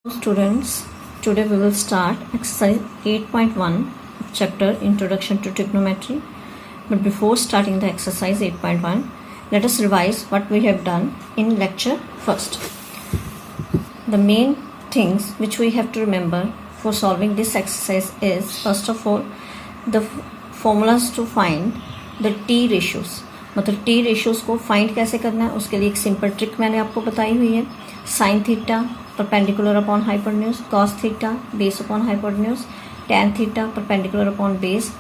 Students, today we will start exercise 8.1 chapter Introduction to Trigonometry. But before starting the exercise 8.1, let us revise what we have done in lecture first. The main things which we have to remember for solving this exercise is, first of all, the formulas to find the T ratios. मतलब T ratios को find कैसे करना है उसके लिए एक simple trick मैंने आपको बताई हुई है. Sine theta perpendicular upon hypotenuse, cos theta base upon hypotenuse, tan theta perpendicular upon base.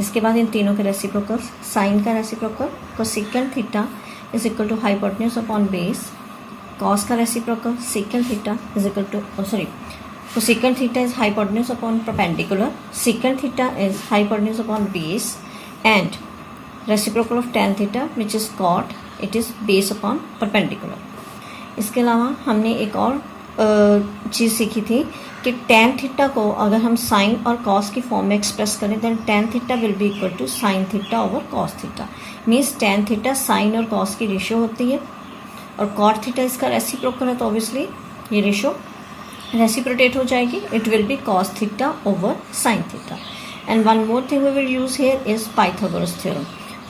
इसके बाद इन तीनों के रेसिप्रोकल्स, साइन का reciprocal cosecant theta is equal to hypotenuse upon base, cos का reciprocal secant theta is equal to cosecant theta is hypotenuse upon perpendicular, secant theta is hypotenuse upon base, and reciprocal of tan theta which is cot, it is base upon perpendicular. इसके अलावा हमने एक और चीज़ सीखी थी कि tan theta को अगर हम साइन और cos की फॉर्म में एक्सप्रेस करें then tan theta will be equal to sine theta over cos theta. Means tan theta sine और cos की रेशियो होती है और cot थीटा इसका रेसिप्रोकल है, तो ऑब्वियसली ये रेशियो रेसिप्रोकेट हो जाएगी. It will be cos theta over sine theta. And one more thing we will use here is Pythagoras theorem.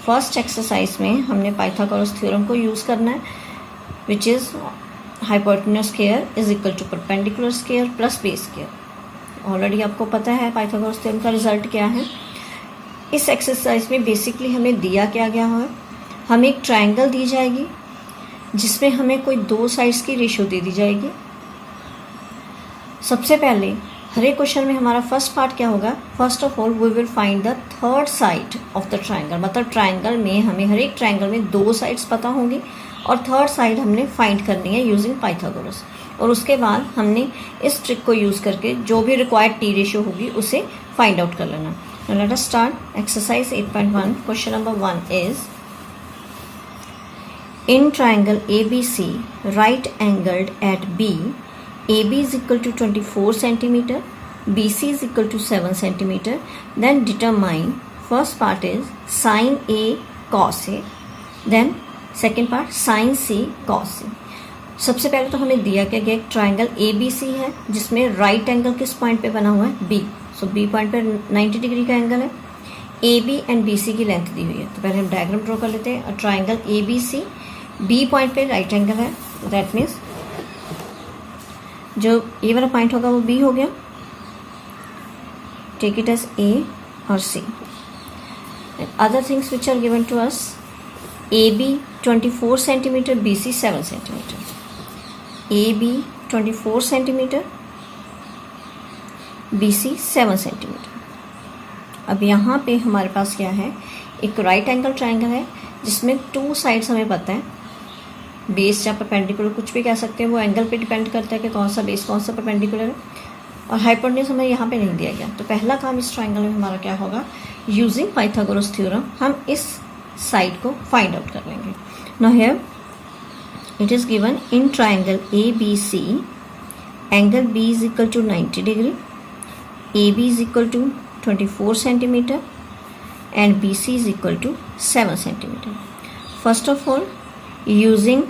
First exercise में हमने पाइथागोरस थ्योरम को यूज़ करना है which is hypotenuse square is equal to perpendicular square plus base square. Already आपको पता है Pythagoras theorem का result क्या है. इस एक्सरसाइज में बेसिकली हमें दिया क्या गया है, हमें एक ट्रायंगल दी जाएगी जिसमें हमें कोई दो साइड्स की रेशियो दे दी जाएगी. सबसे पहले हर एक क्वेश्चन में हमारा फर्स्ट पार्ट क्या होगा, first of all we will find the third side of the triangle. मतलब ट्रायंगल में हमें हर एक ट्रायंगल में दो साइड्स पता होंगी और थर्ड साइड हमने फाइंड करनी है यूजिंग पाइथागोरस. और उसके बाद हमने इस ट्रिक को यूज़ करके जो भी रिक्वायर्ड टी रेशियो होगी उसे फाइंड आउट कर लेना. Let us start exercise 8.1. Question number 1 is in triangle ABC right angled at B, AB is equal to 24 centimeter, BC is equal to 7 centimeter. Then determine, first part is sin A cos A, then second part sin C cos C. सबसे पहले तो हमें दिया क्या गया, एक triangle ABC है जिसमें राइट एंगल किस पॉइंट पे बना हुआ है B. सो B पॉइंट पे 90 डिग्री का एंगल है. AB एंड BC की लेंथ दी हुई है. तो पहले हम डायग्राम ड्रॉ कर लेते हैं. ट्राइंगल ABC B पॉइंट पे राइट एंगल है, दैट मीन्स जो ए वाला पॉइंट होगा वो बी हो गया. टेक इट एज ए और C. Other things which are given to us, A B 24 centimetre, B C 7 centimetre. A B 24 centimetre, B C 7 centimetre. अब यहाँ पे हमारे पास क्या है, एक राइट एंगल ट्राइंगल है जिसमें टू साइड्स हमें पता है. बेस या परपेंडिकुलर कुछ भी कह सकते हैं, वो एंगल पे डिपेंड करता है कि कौन सा बेस कौन सा परपेंडिकुलर है. और हाइपोटेन्यूज हमें यहाँ पे नहीं दिया गया. तो पहला काम इस ट्रायंगल में हमारा क्या होगा, यूजिंग पाइथागोरस थ्योरम हम इस साइड को फाइंड आउट कर लेंगे. Now here it is given in triangle ABC angle B is equal to 90 degree, AB is equal to 24 centimetre and BC is equal to 7 centimetre. First of all using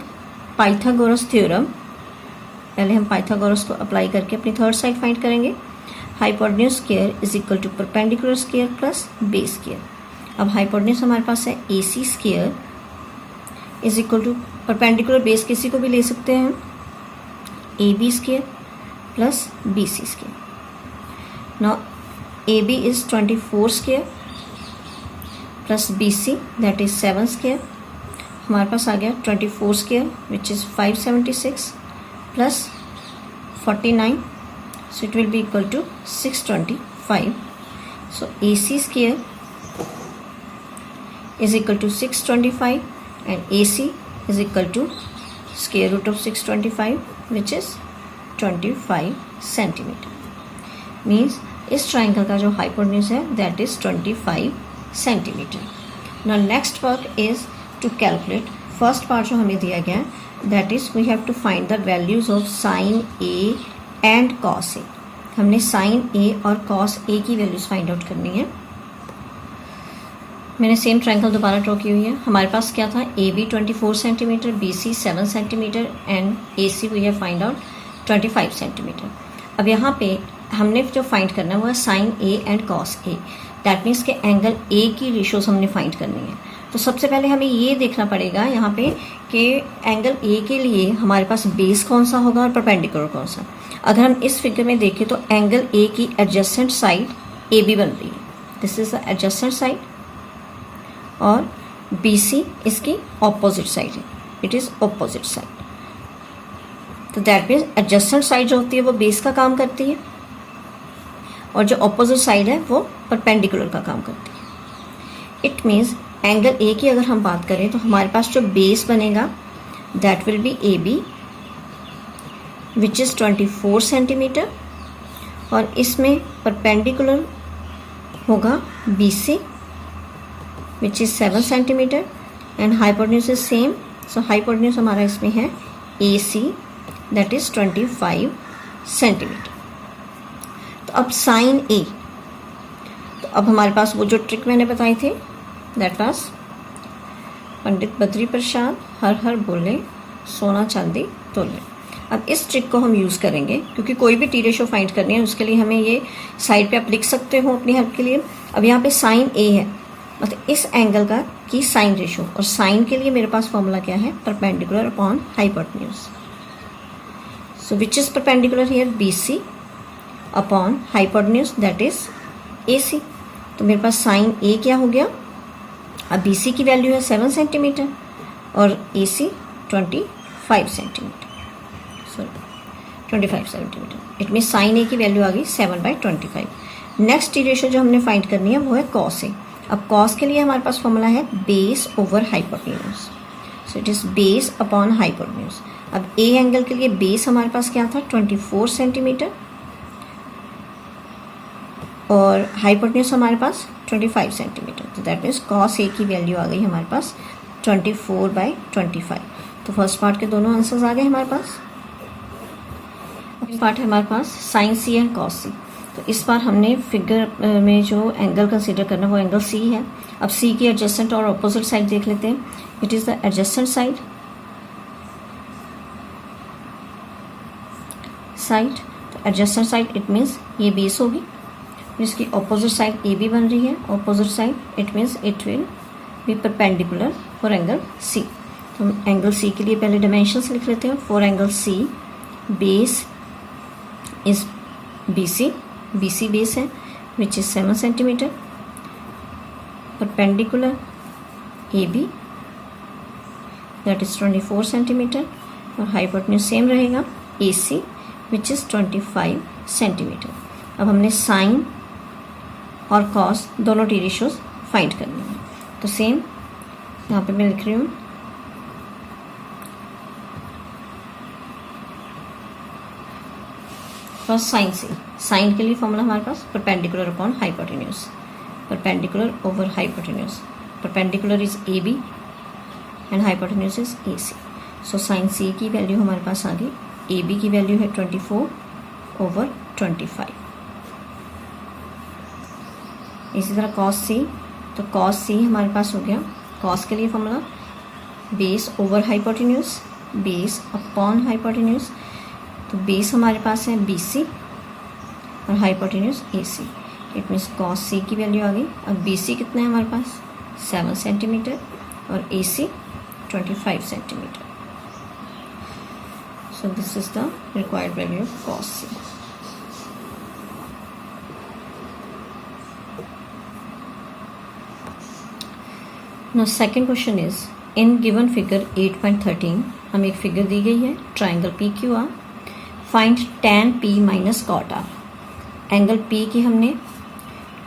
Pythagoras theorem, पहले हम Pythagoras को apply करके अपनी third side find करेंगे. Hypotenuse square is equal to perpendicular square plus base square. अब hypotenuse हमारे पास है AC square is equal to perpendicular base किसी को भी ले सकते हैं AB square plus BC square. Now AB is 24 square plus BC that is 7 square. हमारे पास आ गया 24 square which is 576 plus 49, so it will be equal to 625. So AC square is equal to 625 and AC is equal to square root of 625 which is 25 centimetre. Means इस triangle का जो hypotenuse है that is 25 centimetre. Now next work is to calculate first part जो हमें दिया गया है that is we have to find the values of sin A and cos A. हमने sin A और cos A की वैल्यूज फाइंड आउट करनी है. मैंने सेम ट्रायंगल दोबारा ड्रॉ की हुई है. हमारे पास क्या था, AB 24 centimetre, BC 7 centimetre and AC we have find out 25 centimetre. अब यहाँ पे हमने जो फाइंड करना है वो है sine A and cos A, that means के एंगल ए की रेशियोज हमने फाइंड करनी है। तो सबसे पहले हमें ये देखना पड़ेगा यहाँ पे कि एंगल ए के लिए हमारे पास बेस कौन सा होगा और परपेंडिकुलर कौन सा। अगर हम इस फिगर में देखें तो एंगल ए की एडजेसेंट साइड ए बी बन रही है, this is the adjacent side, और बी सी इसकी ऑपोजिट साइड है, इट इज ऑपोजिट साइड। तो दैट मीन्स एडजेसेंट साइड जो होती है वो बेस का काम करती है और जो ऑपोजिट साइड है वो परपेंडिकुलर का काम करती है। इट मीन्स एंगल ए की अगर हम बात करें तो हमारे पास जो बेस बनेगा that will be A B which is 24 centimetre, और इसमें परपेंडिकुलर होगा B C which is 7 centimetre, and hypotenuse is same. So hypotenuse हमारा इसमें है A C that is 25 centimetre. तो अब साइन ए, तो अब हमारे पास वो जो ट्रिक मैंने बताई थी दैट वाज पंडित बद्री प्रसाद हर हर बोले सोना चांदी तोले। अब इस ट्रिक को हम यूज़ करेंगे क्योंकि कोई भी टी रेशो फाइंड करनी है उसके लिए हमें ये साइड पे आप लिख सकते हो अपनी हेल्प के लिए। अब यहाँ पे साइन ए है, मतलब इस एंगल का की साइन रेशो, और साइन के लिए मेरे पास फॉर्मूला क्या है, perpendicular upon hypotenuse. So which is perpendicular here, B C upon hypotenuse that is A C. तो मेरे पास साइन ए क्या हो गया, अब बी सी की वैल्यू है 7 सेंटीमीटर और A C 25 centimetre, sorry 25 centimetre. It means sine A की वैल्यू आ गई 7/25। नेक्स्ट टी रेशो जो हमने फाइंड करनी है वो है कॉस ए। अब कॉस के लिए हमारे पास फॉर्मूला है base over hypotenuse, so it is base upon hypotenuse. अब ए एंगल के लिए बेस हमारे पास क्या था, 24 सेंटीमीटर, और हाइपोटेन्यूज हमारे पास 25 सेंटीमीटर। तो दैट मीन्स कॉस ए की वैल्यू आ गई हमारे पास 24/25। तो फर्स्ट पार्ट के दोनों आंसर्स आ गए हमारे पास। पार्ट है हमारे पास साइन सी एंड कॉस सी। तो इस बार हमने फिगर में जो एंगल कंसीडर करना है वो एंगल सी है। अब सी की एडजेसेंट और ऑपोजिट साइड देख लेते हैं। It is the adjacent side, तो एडजेसेंट साइड इट मीन्स ये बेस होगी, जिसकी ऑपोजिट साइड ए बी बन रही है, opposite side it means it will be perpendicular for angle C. तो हम एंगल सी के लिए पहले डायमेंशंस लिख लेते हैं। For angle C base is B C base है which is 7 centimetre, perpendicular A B that is 24 centimetre, और हाइपोटेन्यूज सेम रहेगा A C which is 25 centimetre. अब हमने साइन और कॉस दोनों टी रेशियोज फाइंड करने हैं। तो सेम यहाँ पे मैं लिख रही हूँ फर्स्ट साइन सी। साइन के लिए फॉर्मूला हमारे पास perpendicular upon hypotenuse, perpendicular over hypotenuse. Perpendicular is A B and hypotenuse is A C. So sine C की वैल्यू हमारे पास आ गई, ए बी की वैल्यू है 24/25। इसी तरह कॉस सी, तो कॉस सी हमारे पास हो गया, कॉस के लिए formula base over hypotenuse, base upon hypotenuse. तो बेस हमारे पास है बी सी और hypotenuse A C. It means cos C की वैल्यू आ गई। अब बी सी कितना है हमारे पास 7 सेंटीमीटर और A C 25 centimetre. So this is the required value of cos C. Now second question is in given figure 8.13 हमें एक फिगर दी गई है triangle P Q R, find tan p minus cot R. Angle p की हमने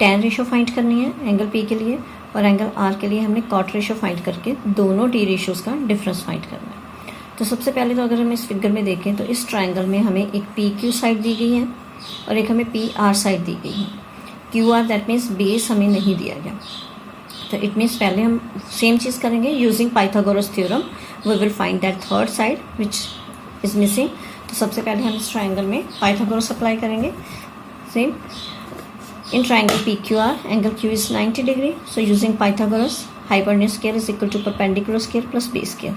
tan ratio find करनी है angle p के लिए, और एंगल r के लिए हमने कॉट रेशो फाइंड करके दोनों टी रेशोज़ का डिफरेंस फाइंड करना है। तो सबसे पहले तो अगर हम इस फिगर में देखें तो इस ट्राइंगल में हमें एक पी क्यू साइड दी गई है और एक हमें पी आर साइड दी गई है। Q are that means base हमें नहीं दिया गया, तो इट मीन्स पहले हम सेम चीज़ करेंगे using Pythagoras theorem we will find that third side which is missing. तो सबसे पहले हम इस ट्राइंगल में पाइथागोरस अप्लाई करेंगे। Same in triangle P Q R angle Q is 90 degree, so using Pythagoras hypotenuse square is equal to perpendicular square plus base square.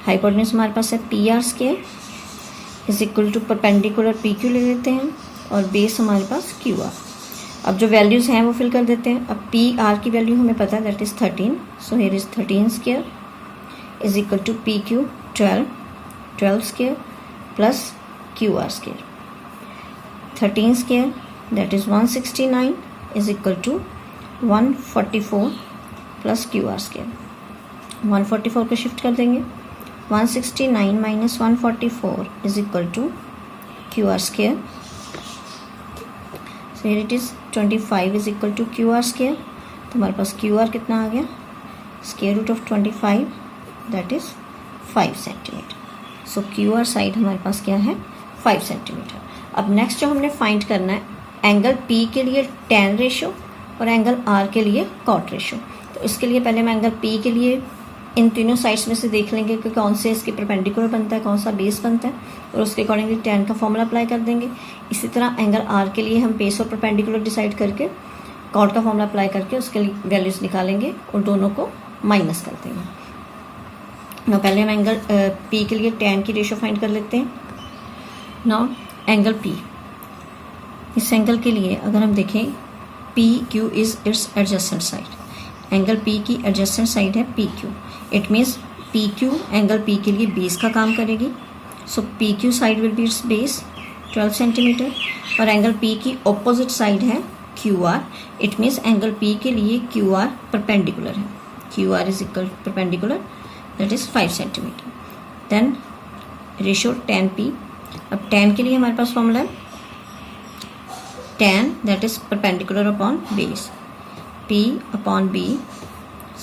Hypotenuse हमारे पास है P R square is equal to perpendicular P Q ले लेते हैं और base हमारे पास Q are. अब जो वैल्यूज़ हैं वो फिल कर देते हैं। अब पी आर की वैल्यू हमें पता है that is 13, so here is 13 square is equal to P Q 12 square plus Q R square. 13 square that is 169 is equal to 144 plus Q R square. 144 को शिफ्ट कर देंगे, 169 minus 144 is equal to Q R square. So here it is 25 is equal to Q R square. तो हमारे पास Q R कितना आ गया, square root of 25 that is 5 centimetre. So Q R side हमारे पास क्या है, 5 सेंटीमीटर। अब नेक्स्ट जो हमने फाइंड करना है एंगल पी के लिए tan रेशो और एंगल आर के लिए कॉट रेशो। तो इसके लिए पहले हम एंगल पी के लिए इन तीनों साइड्स में से देख लेंगे कि कौन से इसके परपेंडिकुलर बनता है, कौन सा बेस बनता है, और उसके अकॉर्डिंगली tan का फॉर्मूला अप्लाई कर देंगे। इसी तरह एंगल आर के लिए हम बेस और परपेंडिकुलर डिसाइड करके कॉट का फॉर्मूला अप्लाई करके उसके वैल्यूज़ निकालेंगे और दोनों को माइनस कर देंगे। नाउ पहले हम एंगल पी के लिए tan की रेशो फाइंड कर लेते हैं। नाउ एंगल पी, इस एंगल के लिए अगर हम देखें P Q is its adjacent side. Angle P की एडजेसेंट साइड है P Q. It means P Q angle P के लिए बेस का काम करेगी। So P Q side will be its base 12 centimetre और एंगल पी की ऑपोजिट साइड है Q R. It means angle P के लिए क्यू आर परपेंडिकुलर है। Q are is equal perpendicular that is 5 centimetre. Then ratio tan p। अब tan के लिए हमारे पास फॉर्मूला है tan that is perpendicular upon base p upon b।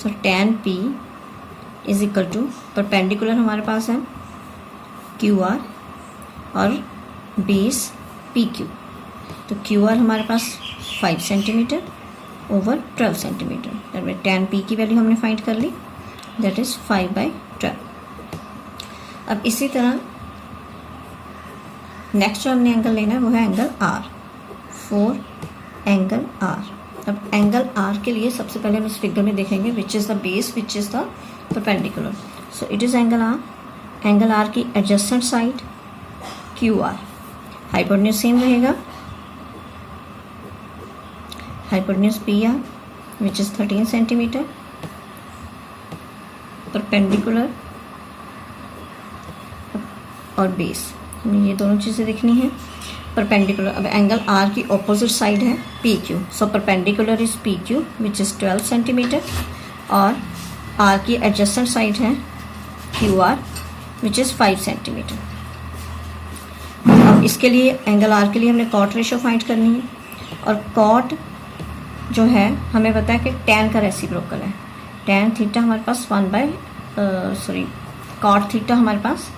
So tan p is equal to perpendicular हमारे पास है क्यू आर और बेस पी क्यू। तो क्यू आर हमारे पास 5 centimetre over 12 centimetre. That mean tan p की value हमने find कर ली दैट इज़ 5/12। अब इसी तरह नेक्स्ट जो हमने एंगल लेना है वो है एंगल आर, 4 एंगल आर। अब एंगल आर के लिए सबसे पहले हम इस फिगर में देखेंगे which is the base which is the perpendicular. So it is angle R. Angle R की adjacent side Q R, hypotenuse same रहेगा, hypotenuse P R which is 13 centimetre, perpendicular और बेस, हमें ये दोनों चीज़ें देखनी है। परपेंडिकुलर, अब एंगल आर की ऑपोजिट साइड है P Q. So perpendicular is P Q which is 12 centimetre और आर की एडजेसेंट साइड है Q R which is 5 centimetre. अब इसके लिए एंगल आर के लिए हमने कॉट रेशो फाइंड करनी है और कॉट जो है हमें पता है कि tan का रेसिप्रोकल है। tan थीटा हमारे पास कॉट थीटा हमारे पास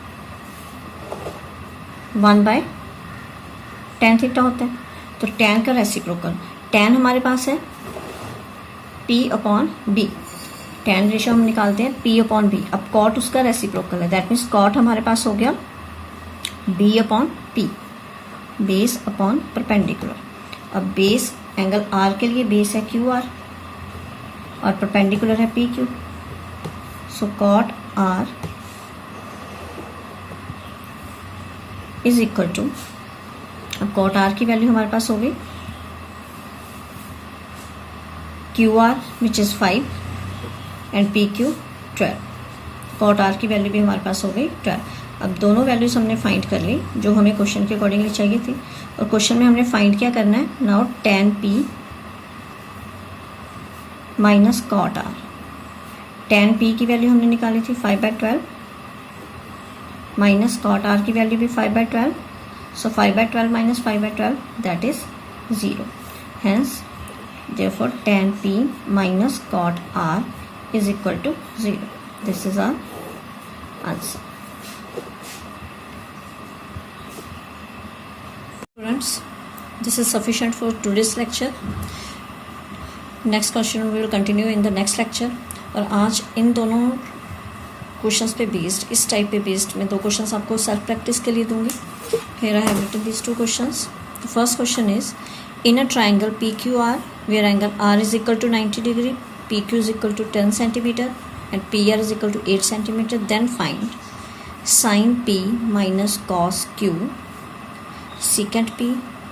1/tan थीटा होता है। तो tan का रेसिप्रोकल tan हमारे पास है p upon b। tan ratio हम निकालते हैं p अपॉन b। अब cot उसका रेसिप्रोकल है दैट मीन्स cot हमारे पास हो गया b upon p, base upon perpendicular. अब बेस एंगल r के लिए बेस है क्यू आर और परपेंडिकुलर है P Q. So cot r is equal to, अब cot r की वैल्यू हमारे पास हो गई Q R which is 5 and P Q 12। cot r की वैल्यू भी हमारे पास हो गई 12। अब दोनों वैल्यूज हमने फाइंड कर ली जो हमें क्वेश्चन के अकॉर्डिंगली चाहिए थी और क्वेश्चन में हमने फाइंड क्या करना है now tan p minus cot r। tan p की वैल्यू हमने निकाली थी 5/12 माइनस cot r की वैल्यू भी 5/12। सो 5/12 minus 5/12 that is 0। Hence therefore tan p minus cot r is equal to 0. This is our answer. Students, this is sufficient for today's lecture. Next question we will continue in the next lecture. और आज इन दोनों questions पे based, इस type पे based मैं 2 questions आपको self practice के लिए दूंगी। Here I have written these 2 questions. The first question is, in a triangle PQR where angle R is equal to 90 degree, PQ is equal to 10 centimeter and PR is equal to 8 centimeter, then find sine P minus cos Q, secant p,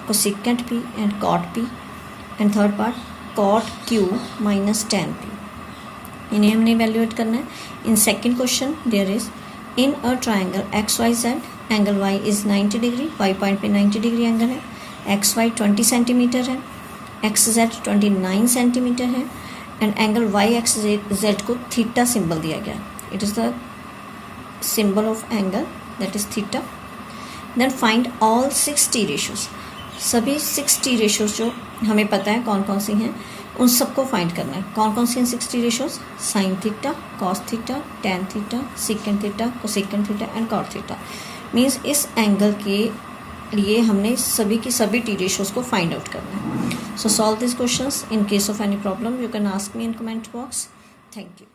cosecant p and cot p, and third part cot q minus tan p. इन्हें हमने evaluate करना है. In second question there is in a triangle X Y Z, angle y is 90 degree, y point पे 90 degree angle है, X Y 20 centimetre है, X Z 29 centimetre है, and angle y X Z को theta symbol दिया गया. It is the symbol of angle that is theta. Then find all 6t ratios. सभी 6t ratios जो हमें पता है कौन कौन सी हैं उन सबको फाइंड करना है. कौन कौन सी हैं 6t ratios? Sine theta, cos theta, tan theta, second theta, cosecant theta and cot theta. Means इस एंगल के लिए हमने सभी की सभी टी रेशोज को फाइंड आउट करना है. So solve this questions. In case of any problem you can ask me in comment box. Thank you.